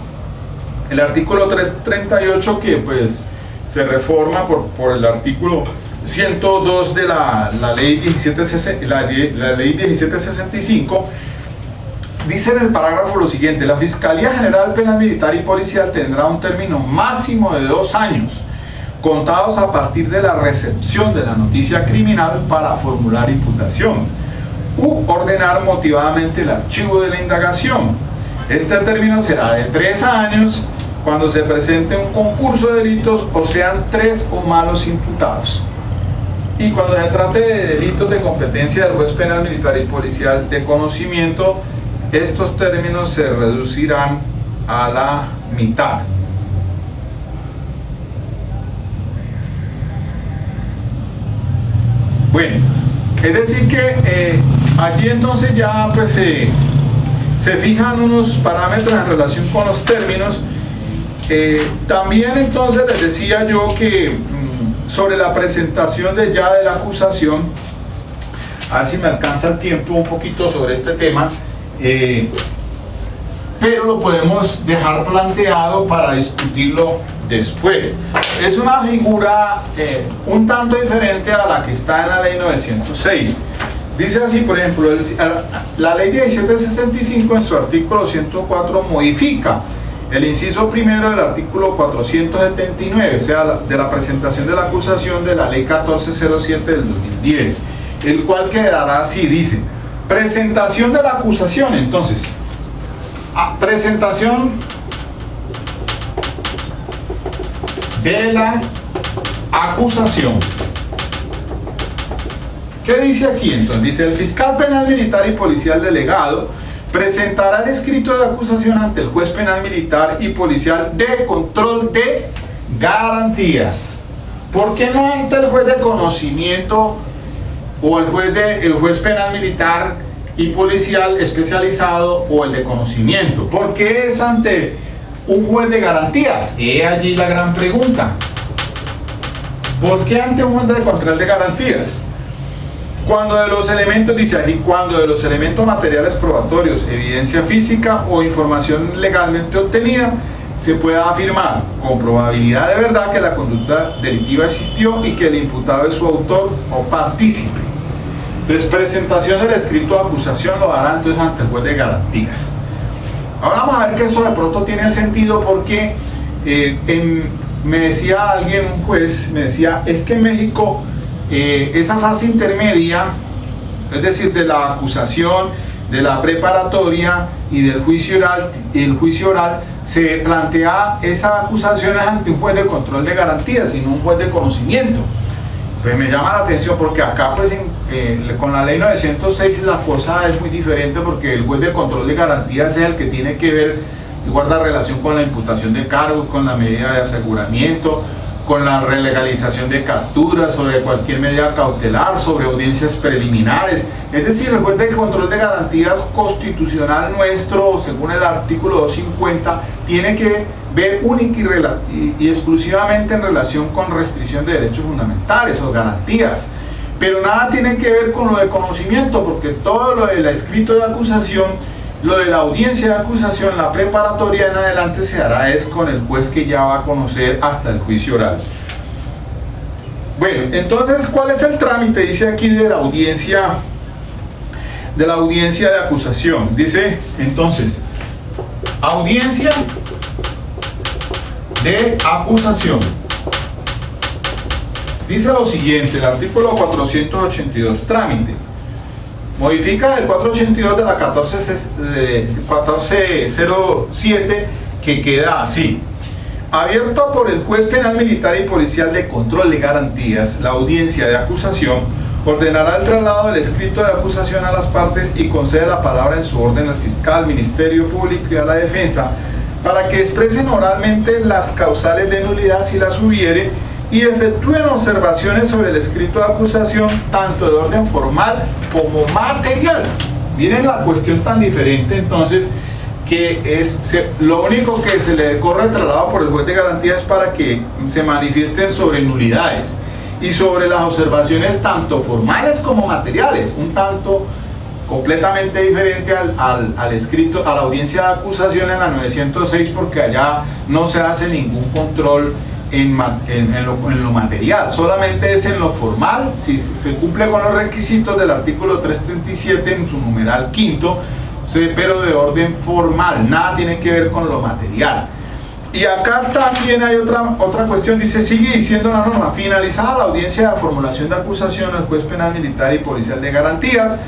S1: el artículo 338, que pues se reforma por el artículo 102 de la ley 1765, dice en el parágrafo lo siguiente: la Fiscalía General Penal Militar y Policial tendrá un término máximo de 2 años, contados a partir de la recepción de la noticia criminal, para formular imputación u ordenar motivadamente el archivo de la indagación. Este término será de 3 años cuando se presente un concurso de delitos o sean 3 o más los imputados. Y cuando se trate de delitos de competencia del juez penal militar y policial de conocimiento, estos términos se reducirán a la mitad. Bueno, es decir que allí entonces ya pues se fijan unos parámetros en relación con los términos. También entonces les decía yo que sobre la presentación de la acusación, a ver si me alcanza el tiempo un poquito sobre este tema, pero lo podemos dejar planteado para discutirlo después. Es una figura un tanto diferente a la que está en la ley 906. Dice así, por ejemplo, la ley 1765 en su artículo 104 modifica el inciso primero del artículo 479, o sea, de la presentación de la acusación de la ley 1407 del 2010, el cual quedará así, dice, presentación de la acusación. Entonces, presentación de la acusación. ¿Qué dice aquí entonces? Dice, el fiscal penal militar y policial delegado presentará el escrito de acusación ante el juez penal militar y policial de control de garantías. ¿Por qué no ante el juez de conocimiento o el juez penal militar y policial especializado o el de conocimiento? ¿Por qué es ante un juez de garantías? He allí la gran pregunta. ¿Por qué ante un juez de control de garantías? Cuando de los elementos, dice aquí, cuando de los elementos materiales probatorios, evidencia física o información legalmente obtenida, se pueda afirmar con probabilidad de verdad que la conducta delictiva existió y que el imputado es su autor o partícipe. Entonces, presentación del escrito de acusación lo hará entonces ante el juez de garantías. Ahora vamos a ver que eso de pronto tiene sentido porque me decía alguien, un juez, me decía, es que en México esa fase intermedia, es decir, de la acusación, de la preparatoria y del juicio oral, se plantea esa acusación ante un juez de control de garantías y no un juez de conocimiento. Pues me llama la atención porque acá pues con la ley 906 la cosa es muy diferente, porque el juez de control de garantías es el que tiene que ver y guarda relación con la imputación de cargos, con la medida de aseguramiento, con la relegalización de capturas, sobre cualquier medida cautelar, sobre audiencias preliminares. Es decir, el juez de control de garantías constitucional nuestro, según el artículo 250, tiene que ver única y exclusivamente en relación con restricción de derechos fundamentales o garantías, pero nada tiene que ver con lo de conocimiento, porque todo lo del escrito de acusación, lo de la audiencia de acusación, la preparatoria en adelante se hará es con el juez que ya va a conocer hasta el juicio oral. Bueno, entonces, ¿cuál es el trámite? Dice aquí de la audiencia de acusación. Dice, entonces, audiencia de acusación. Dice lo siguiente, el artículo 482, trámite. Modifica el 482 de la 1407, que queda así: abierto por el juez penal militar y policial de control de garantías, la audiencia de acusación ordenará el traslado del escrito de acusación a las partes y concede la palabra en su orden al fiscal, Ministerio Público y a la defensa para que expresen oralmente las causales de nulidad si las hubiere y efectúen observaciones sobre el escrito de acusación tanto de orden formal como material. Miren la cuestión tan diferente entonces, que lo único que se le corre traslado por el juez de garantías es para que se manifiesten sobre nulidades y sobre las observaciones tanto formales como materiales, un tanto completamente diferente al escrito, a la audiencia de acusación en la 906, porque allá no se hace ningún control en lo material, solamente es en lo formal, si se cumple con los requisitos del artículo 337 en su numeral quinto, pero de orden formal, nada tiene que ver con lo material. Y acá también hay otra cuestión, dice, sigue diciendo la norma: finalizada la audiencia de formulación de acusación, el juez penal militar y policial de garantías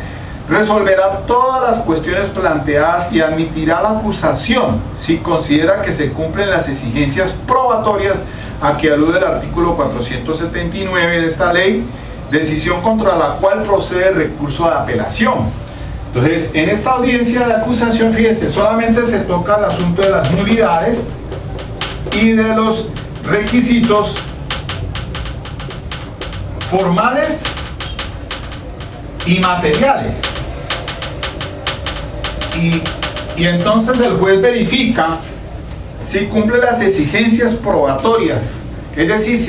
S1: resolverá todas las cuestiones planteadas y admitirá la acusación si considera que se cumplen las exigencias probatorias a que alude el artículo 479 de esta ley, decisión contra la cual procede recurso de apelación. Entonces, en esta audiencia de acusación, fíjese, solamente se toca el asunto de las nulidades y de los requisitos formales y materiales. Y entonces el juez verifica si cumple las exigencias probatorias, es decir,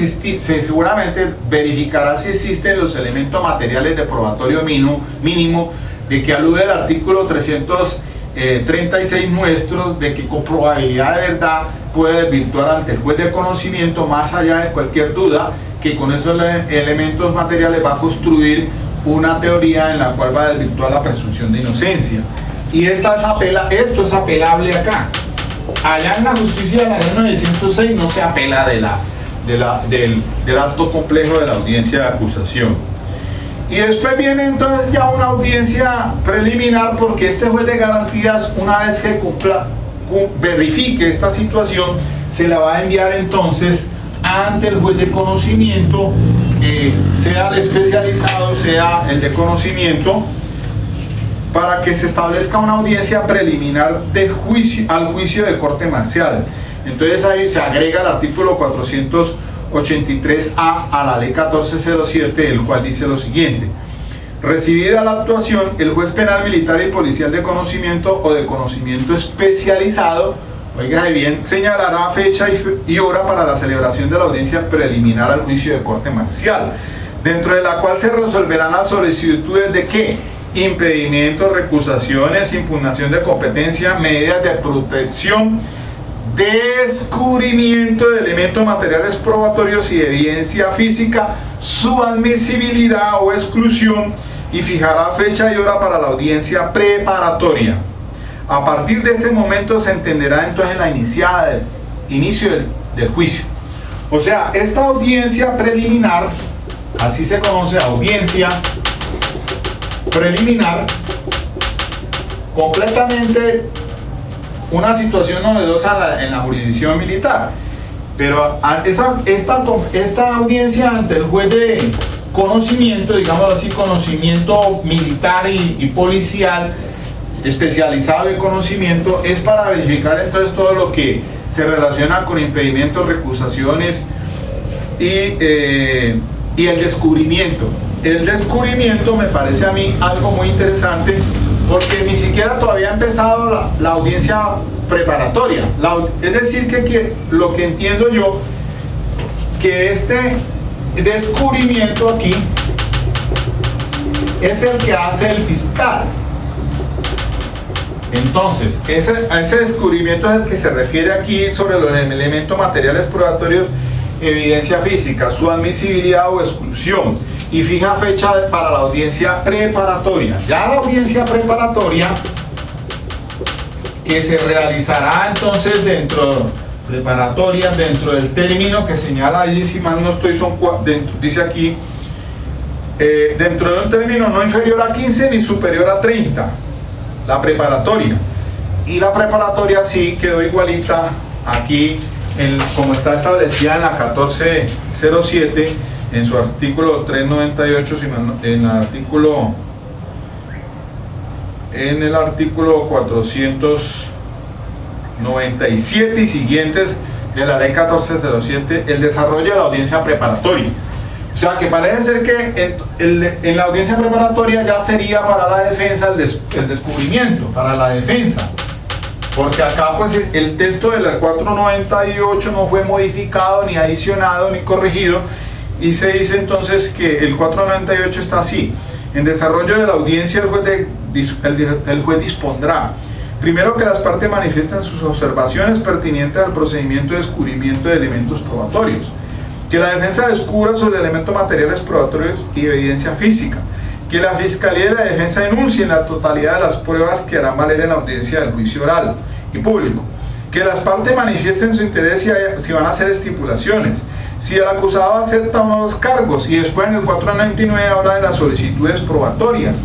S1: seguramente verificará si existen los elementos materiales de probatorio mínimo de que alude el artículo 336 nuestro, de que con probabilidad de verdad puede desvirtuar ante el juez de conocimiento, más allá de cualquier duda, que con esos elementos materiales va a construir una teoría en la cual va a desvirtuar la presunción de inocencia. Y esto es apelable acá. Allá en la justicia de la ley 906 no se apela del acto complejo de la audiencia de acusación. Y después viene entonces ya una audiencia preliminar, porque este juez de garantías, una vez que verifique esta situación, se la va a enviar entonces ante el juez de conocimiento, sea el especializado, sea el de conocimiento, para que se establezca una audiencia preliminar de juicio, al juicio de corte marcial. Entonces ahí se agrega el artículo 483A a la ley 1407, el cual dice lo siguiente: recibida la actuación, el juez penal, militar y policial de conocimiento o de conocimiento especializado, oiga bien, señalará fecha y hora para la celebración de la audiencia preliminar al juicio de corte marcial, dentro de la cual se resolverán las solicitudes de ¿qué? Impedimientos, recusaciones, impugnación de competencia, medidas de protección, descubrimiento de elementos materiales probatorios y evidencia física, su admisibilidad o exclusión, y fijará fecha y hora para la audiencia preparatoria. A partir de este momento se entenderá entonces la inicio del juicio. O sea, esta audiencia preliminar, así se conoce, audiencia preliminar, completamente una situación novedosa en la jurisdicción militar. Pero esta audiencia ante el juez de conocimiento, digamos así, conocimiento militar y policial, especializado en conocimiento, es para verificar entonces todo lo que se relaciona con impedimentos, recusaciones y el descubrimiento. El descubrimiento me parece a mí algo muy interesante, porque ni siquiera todavía ha empezado la audiencia preparatoria. Es decir, que lo que entiendo yo, que este descubrimiento aquí es el que hace el fiscal. Entonces, ese descubrimiento es el que se refiere aquí sobre los elementos materiales probatorios, evidencia física, su admisibilidad o exclusión, y fija fecha para la audiencia preparatoria. Ya la audiencia preparatoria, que se realizará entonces dentro del término que señala allí, si mal no estoy, dice aquí, dentro de un término no inferior a 15 ni superior a 30, la preparatoria. Y la preparatoria sí quedó igualita aquí, como está establecida en la 1407, en su artículo 398, en el artículo 497 y siguientes de la ley 1407, el desarrollo de la audiencia preparatoria. O sea que parece ser que en la audiencia preparatoria ya sería para la defensa el descubrimiento, para la defensa. Porque acá pues el texto de la 498 no fue modificado, ni adicionado, ni corregido, y se dice entonces que el 498 está así: en desarrollo de la audiencia el juez dispondrá, primero, que las partes manifiesten sus observaciones pertinentes al procedimiento de descubrimiento de elementos probatorios, que la defensa descubra sobre elementos materiales probatorios y evidencia física, que la fiscalía y la defensa denuncien la totalidad de las pruebas que harán valer en la audiencia del juicio oral y público, que las partes manifiesten su interés si van a hacer estipulaciones, si el acusado acepta o no los cargos, y después en el 499 habla de las solicitudes probatorias,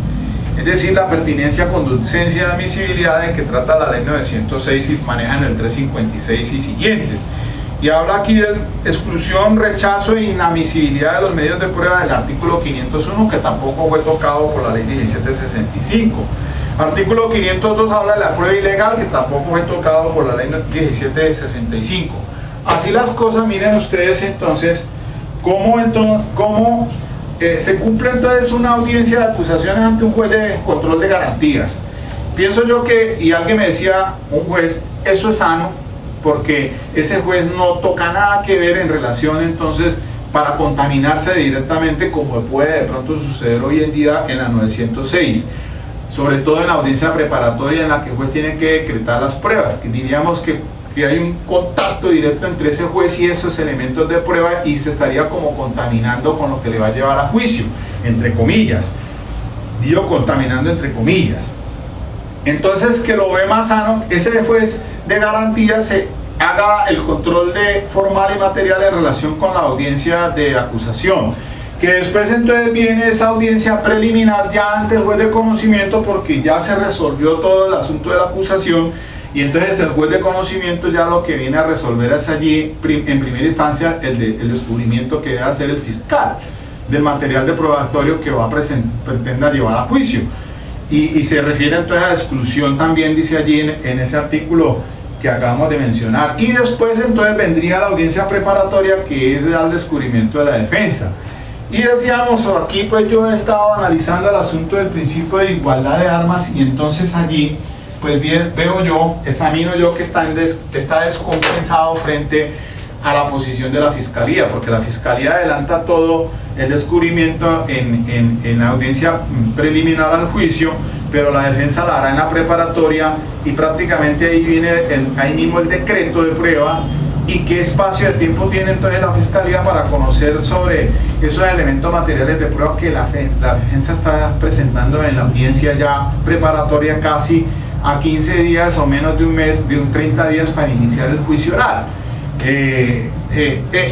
S1: es decir, la pertinencia, conducencia y admisibilidad de que trata la ley 906 y maneja en el 356 y siguientes. Y habla aquí de exclusión, rechazo e inadmisibilidad de los medios de prueba del artículo 501, que tampoco fue tocado por la ley 1765. Artículo 502 habla de la prueba ilegal, que tampoco fue tocado por la ley 1765. Así las cosas, miren ustedes entonces cómo se cumple entonces una audiencia de acusaciones ante un juez de control de garantías. Pienso yo que, y alguien me decía, un juez, eso es sano, porque ese juez no toca nada que ver en relación entonces para contaminarse directamente, como puede de pronto suceder hoy en día en la 906, sobre todo en la audiencia preparatoria en la que el juez tiene que decretar las pruebas, que diríamos que hay un contacto directo entre ese juez y esos elementos de prueba, y se estaría como contaminando con lo que le va a llevar a juicio, entre comillas, digo contaminando entre comillas. Entonces, que lo ve más sano, ese juez de garantía se haga el control formal y material en relación con la audiencia de acusación, que después entonces viene esa audiencia preliminar ya ante el juez de conocimiento, porque ya se resolvió todo el asunto de la acusación, y entonces el juez de conocimiento ya lo que viene a resolver es allí en primera instancia el descubrimiento que debe hacer el fiscal del material de probatorio que pretenda llevar a juicio. Y se refiere entonces a la exclusión también, dice allí en ese artículo que acabamos de mencionar. Y después entonces vendría la audiencia preparatoria, que es el descubrimiento de la defensa. Y decíamos, aquí pues yo he estado analizando el asunto del principio de igualdad de armas, y entonces allí pues bien, examino yo que está descompensado frente a la posición de la Fiscalía, porque la Fiscalía adelanta todo el descubrimiento en la audiencia preliminar al juicio, pero la defensa la hará en la preparatoria, y prácticamente ahí viene ahí mismo el decreto de prueba, y qué espacio de tiempo tiene entonces la Fiscalía para conocer sobre esos elementos materiales de prueba que la defensa está presentando en la audiencia ya preparatoria, casi a 15 días o menos de un mes, de un 30 días para iniciar el juicio oral.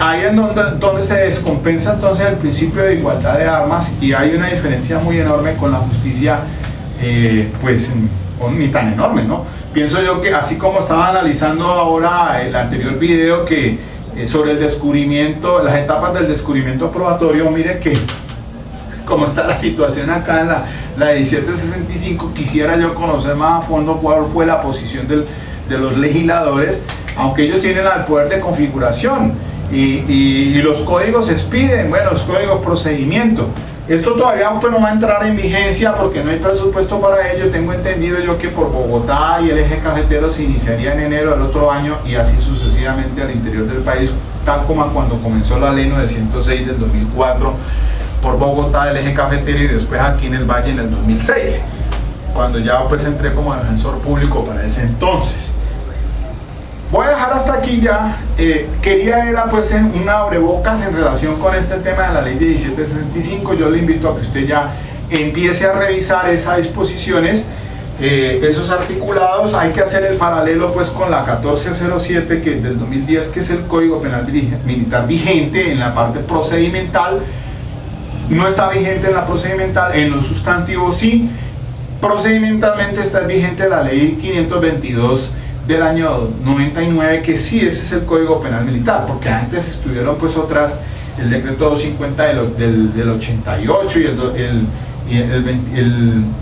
S1: Ahí es donde se descompensa entonces el principio de igualdad de armas, y hay una diferencia muy enorme con la justicia, pues ni tan enorme, ¿no? Pienso yo que, así como estaba analizando ahora el anterior video que sobre el descubrimiento, las etapas del descubrimiento probatorio, mire que como está la situación acá en la 1765, quisiera yo conocer más a fondo cuál fue la posición de los legisladores, aunque ellos tienen el poder de configuración y los códigos expiden, bueno, los códigos procedimiento. Esto todavía pues no va a entrar en vigencia porque no hay presupuesto para ello. Tengo entendido yo que por Bogotá y el eje cafetero se iniciaría en enero del otro año, y así sucesivamente al interior del país, tal como cuando comenzó la ley 906 del 2004 por Bogotá, el eje cafetero, y después aquí en el Valle en el 2006, cuando ya pues entré como defensor público para ese entonces. Voy a dejar hasta aquí ya. Quería era pues un abrebocas en relación con este tema de la ley 1765. Yo le invito a que usted ya empiece a revisar esas disposiciones, esos articulados. Hay que hacer el paralelo pues con la 1407 que del 2010, que es el Código Penal Militar vigente en la parte procedimental. No está vigente en la procedimental, en los sustantivos sí. Procedimentalmente está vigente la ley 522 del año 99, que sí, ese es el Código Penal Militar, porque antes estuvieron pues otras, el decreto 250 del 88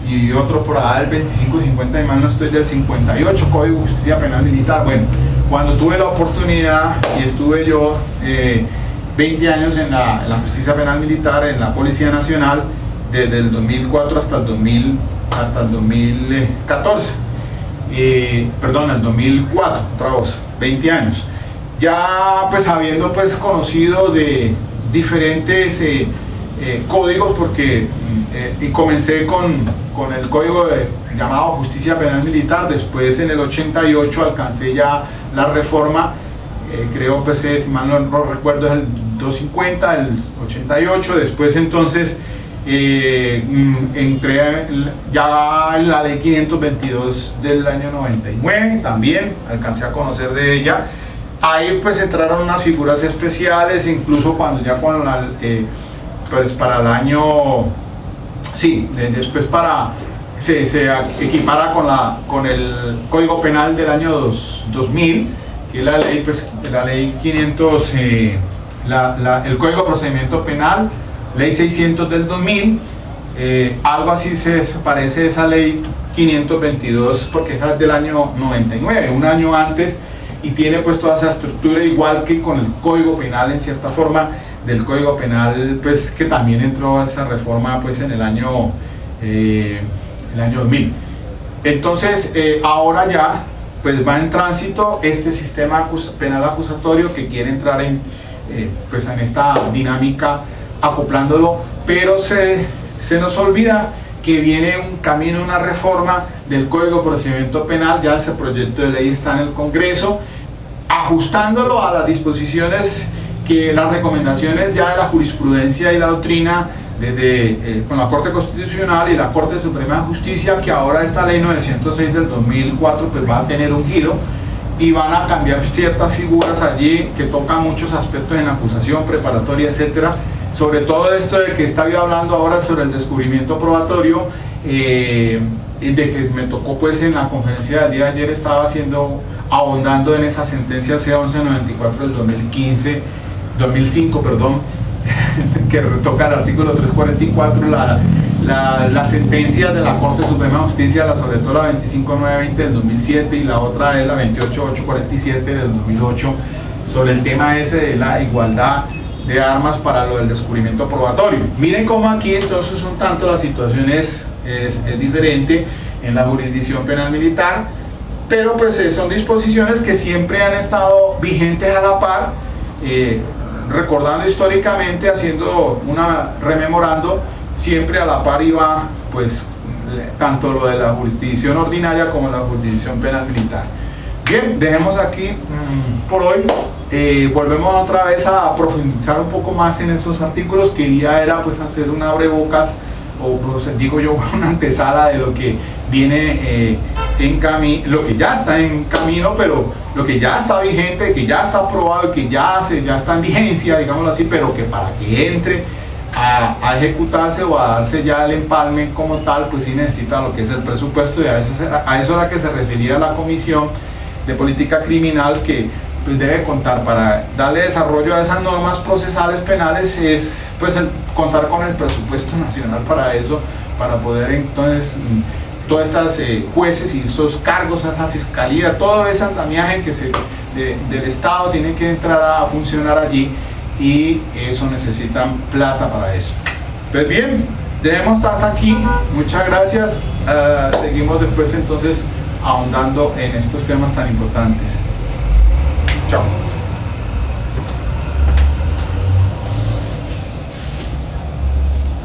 S1: y otro por allá del 2550, y más no estoy, del 58, Código de Justicia Penal Militar. Bueno, cuando tuve la oportunidad, y estuve yo 20 años en la Justicia Penal Militar, en la Policía Nacional, desde el 2004 hasta el 2014, perdón, el 2004, otra vez, 20 años. Ya pues habiendo pues conocido de diferentes códigos, porque y comencé con el código llamado Justicia Penal Militar, después en el 88 alcancé ya la reforma, creo pues si mal no recuerdo es el 250, el 88, después entonces entré ya en la ley 522 del año 99, también alcancé a conocer de ella. Ahí pues entraron unas figuras especiales, incluso cuando ya con la, pues para el año, sí, después para se equipara con el Código Penal del año 2000, que es la ley, pues, la ley 500, el Código de Procedimiento Penal, ley 600 del 2000, algo así se parece a esa ley 522, porque es del año 99, un año antes, y tiene pues toda esa estructura, igual que con el Código Penal en cierta forma, del Código Penal pues que también entró esa reforma pues en el año 2000. Entonces ahora ya pues va en tránsito este sistema penal acusatorio que quiere entrar pues en esta dinámica acoplándolo, pero se nos olvida que viene un camino, una reforma del Código de Procedimiento Penal. Ya ese proyecto de ley está en el Congreso, ajustándolo a las disposiciones que las recomendaciones ya de la jurisprudencia y la doctrina con la Corte Constitucional y la Corte Suprema de Justicia, que ahora esta ley 906 del 2004 pues va a tener un giro y van a cambiar ciertas figuras allí que tocan muchos aspectos en acusación, preparatoria, etcétera. Sobre todo esto de que estaba hablando ahora sobre el descubrimiento probatorio, de que me tocó pues en la conferencia del día de ayer, estaba ahondando en esa sentencia C1194 del 2005, que toca el artículo 344, la sentencia de la Corte Suprema de Justicia, sobre todo la 25920 del 2007 y la otra es la 28847 del 2008, sobre el tema ese de la igualdad de armas para lo del descubrimiento probatorio. Miren cómo aquí entonces un tanto la situación es diferente en la jurisdicción penal militar, pero pues son disposiciones que siempre han estado vigentes a la par, recordando históricamente, rememorando, siempre a la par iba pues tanto lo de la jurisdicción ordinaria como la jurisdicción penal militar. Bien, dejemos aquí por hoy. Volvemos otra vez a profundizar un poco más en esos artículos. Quería era pues hacer un abrebocas, o pues, digo yo, una antesala de lo que viene en camino, lo que ya está en camino, pero lo que ya está vigente, que ya está aprobado, que ya está en vigencia, digámoslo así, pero que para que entre a ejecutarse o a darse ya el empalme como tal, pues sí necesita lo que es el presupuesto, y a eso era que se refería la Comisión de Política Criminal, que pues debe contar para darle desarrollo a esas normas procesales penales, es pues contar con el presupuesto nacional para eso, para poder entonces todas estas jueces y esos cargos a la fiscalía, todo ese andamiaje que del Estado tiene que entrar a funcionar allí, y eso necesitan plata para eso. Pues bien, dejemos hasta aquí, muchas gracias, seguimos después entonces ahondando en estos temas tan importantes. Chao.